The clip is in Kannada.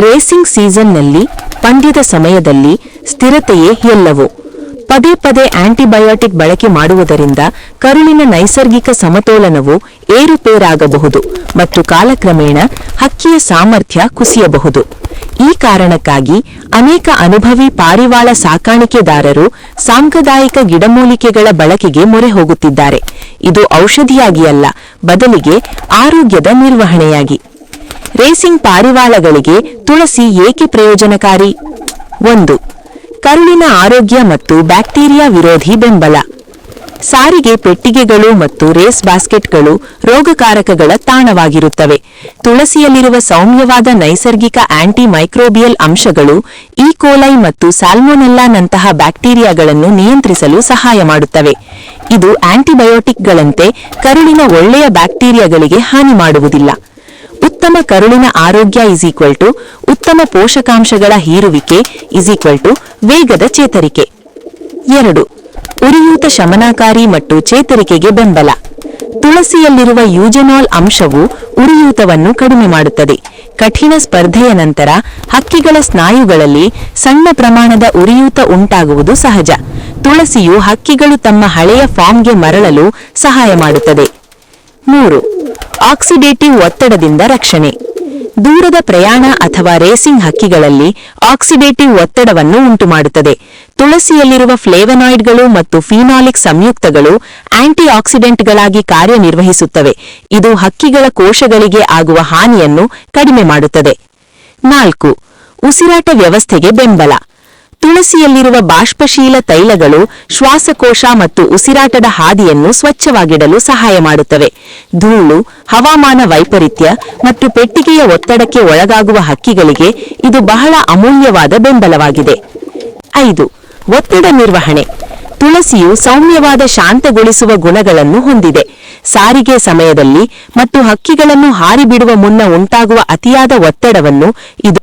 ರೇಸಿಂಗ್ ಸೀಸನ್ನಲ್ಲಿ ಪಂದ್ಯದ ಸಮಯದಲ್ಲಿ ಸ್ಥಿರತೆಯೇ ಎಲ್ಲವೂ. ಪದೇ ಪದೇ ಆಂಟಿಬಯೋಟಿಕ್ ಬಳಕೆ ಮಾಡುವುದರಿಂದ ಕರುಳಿನ ನೈಸರ್ಗಿಕ ಸಮತೋಲನವು ಏರುಪೇರಾಗಬಹುದು ಮತ್ತು ಕಾಲಕ್ರಮೇಣ ಹಕ್ಕಿಯ ಸಾಮರ್ಥ್ಯ ಕುಸಿಯಬಹುದು. ಈ ಕಾರಣಕ್ಕಾಗಿ ಅನೇಕ ಅನುಭವಿ ಪಾರಿವಾಳ ಸಾಕಾಣಿಕೆದಾರರು ಸಾಂಪ್ರದಾಯಿಕ ಗಿಡಮೂಲಿಕೆಗಳ ಬಳಕೆಗೆ ಮೊರೆ ಹೋಗುತ್ತಿದ್ದಾರೆ. ಇದು ಔಷಧಿಯಾಗಿ ಅಲ್ಲ, ಬದಲಿಗೆ ಆರೋಗ್ಯದ ನಿರ್ವಹಣೆಯಾಗಿ. ರೇಸಿಂಗ್ ಪಾರಿವಾಳಗಳಿಗೆ ತುಳಸಿ ಏಕೆ ಪ್ರಯೋಜನಕಾರಿ? 1. ಕರುಳಿನ ಆರೋಗ್ಯ ಮತ್ತು ಬ್ಯಾಕ್ಟೀರಿಯಾ ವಿರೋಧಿ ಬೆಂಬಲ. ಸಾರಿಗೆ ಪೆಟ್ಟಿಗೆಗಳು ಮತ್ತು ರೇಸ್ ಬಾಸ್ಕೆಟ್ಗಳು ರೋಗಕಾರಕಗಳ ತಾಣವಾಗಿರುತ್ತವೆ. ತುಳಸಿಯಲ್ಲಿರುವ ಸೌಮ್ಯವಾದ ನೈಸರ್ಗಿಕ ಆಂಟಿ ಮೈಕ್ರೋಬಿಯಲ್ ಅಂಶಗಳು ಈ ಕೋಲೈ ಮತ್ತು ಸಾಲ್ಮೊನೆಲ್ಲಾನಂತಹ ಬ್ಯಾಕ್ಟೀರಿಯಾಗಳನ್ನು ನಿಯಂತ್ರಿಸಲು ಸಹಾಯ ಮಾಡುತ್ತವೆ. ಇದು ಆಂಟಿಬಯೋಟಿಕ್ಗಳಂತೆ ಕರುಳಿನ ಒಳ್ಳೆಯ ಬ್ಯಾಕ್ಟೀರಿಯಾಗಳಿಗೆ ಹಾನಿ ಮಾಡುವುದಿಲ್ಲ. ಉತ್ತಮ ಕರುಳಿನ ಆರೋಗ್ಯ ಉತ್ತಮ ಪೋಷಕಾಂಶಗಳ ಹೀರುವಿಕೆ ವೇಗದ ಚೇತರಿಕೆ. 2. ಉರಿಯೂತ ಶಮನಕಾರಿ ಮತ್ತು ಚೇತರಿಕೆಗೆ ಬೆಂಬಲ. ತುಳಸಿಯಲ್ಲಿರುವ ಯೂಜೆನಾಲ್ ಅಂಶವು ಉರಿಯೂತವನ್ನು ಕಡಿಮೆ ಮಾಡುತ್ತದೆ. ಕಠಿಣ ಸ್ಪರ್ಧೆಯ ನಂತರ ಹಕ್ಕಿಗಳ ಸ್ನಾಯುಗಳಲ್ಲಿ ಸಣ್ಣ ಪ್ರಮಾಣದ ಉರಿಯೂತ ಉಂಟಾಗುವುದು ಸಹಜ. ತುಳಸಿಯು ಹಕ್ಕಿಗಳು ತಮ್ಮ ಹಳೆಯ ಫಾರ್ಮ್ಗೆ ಮರಳಲು ಸಹಾಯ ಮಾಡುತ್ತದೆ. 3. ಆಕ್ಸಿಡೇಟಿವ್ ಒತ್ತಡದಿಂದ ರಕ್ಷಣೆ. ದೂರದ ಪ್ರಯಾಣ ಅಥವಾ ರೇಸಿಂಗ್ ಹಕ್ಕಿಗಳಲ್ಲಿ ಆಕ್ಸಿಡೇಟಿವ್ ಒತ್ತಡವನ್ನು ಉಂಟುಮಾಡುತ್ತದೆ. ತುಳಸಿಯಲ್ಲಿರುವ ಫ್ಲೇವನಾಯ್ಡ್ಗಳು ಮತ್ತು ಫಿನಾಲಿಕ್ ಸಂಯುಕ್ತಗಳು ಆಂಟಿ ಆಕ್ಸಿಡೆಂಟ್ಗಳಾಗಿ ಕಾರ್ಯನಿರ್ವಹಿಸುತ್ತವೆ. ಇದು ಹಕ್ಕಿಗಳ ಕೋಶಗಳಿಗೆ ಆಗುವ ಹಾನಿಯನ್ನು ಕಡಿಮೆ ಮಾಡುತ್ತದೆ. 4. ಉಸಿರಾಟ ವ್ಯವಸ್ಥೆಗೆ ಬೆಂಬಲ. ತುಳಸಿಯಲ್ಲಿರುವ ಬಾಷ್ಪಶೀಲ ತೈಲಗಳು ಶ್ವಾಸಕೋಶ ಮತ್ತು ಉಸಿರಾಟದ ಹಾದಿಯನ್ನು ಸ್ವಚ್ಛವಾಗಿಡಲು ಸಹಾಯ ಮಾಡುತ್ತವೆ. ಧೂಳು, ಹವಾಮಾನ ವೈಪರೀತ್ಯ ಮತ್ತು ಪೆಟ್ಟಿಗೆಯ ಒತ್ತಡಕ್ಕೆ ಒಳಗಾಗುವ ಹಕ್ಕಿಗಳಿಗೆ ಇದು ಬಹಳ ಅಮೂಲ್ಯವಾದ ಬೆಂಬಲವಾಗಿದೆ. 5. ಒತ್ತಡ ನಿರ್ವಹಣೆ. ತುಳಸಿಯು ಸೌಮ್ಯವಾದ ಶಾಂತಗೊಳಿಸುವ ಗುಣಗಳನ್ನು ಹೊಂದಿದೆ. ಸಾರಿಗೆ ಸಮಯದಲ್ಲಿ ಮತ್ತು ಹಕ್ಕಿಗಳನ್ನು ಹಾರಿಬಿಡುವ ಮುನ್ನ ಉಂಟಾಗುವ ಅತಿಯಾದ ಒತ್ತಡವನ್ನು ಇದು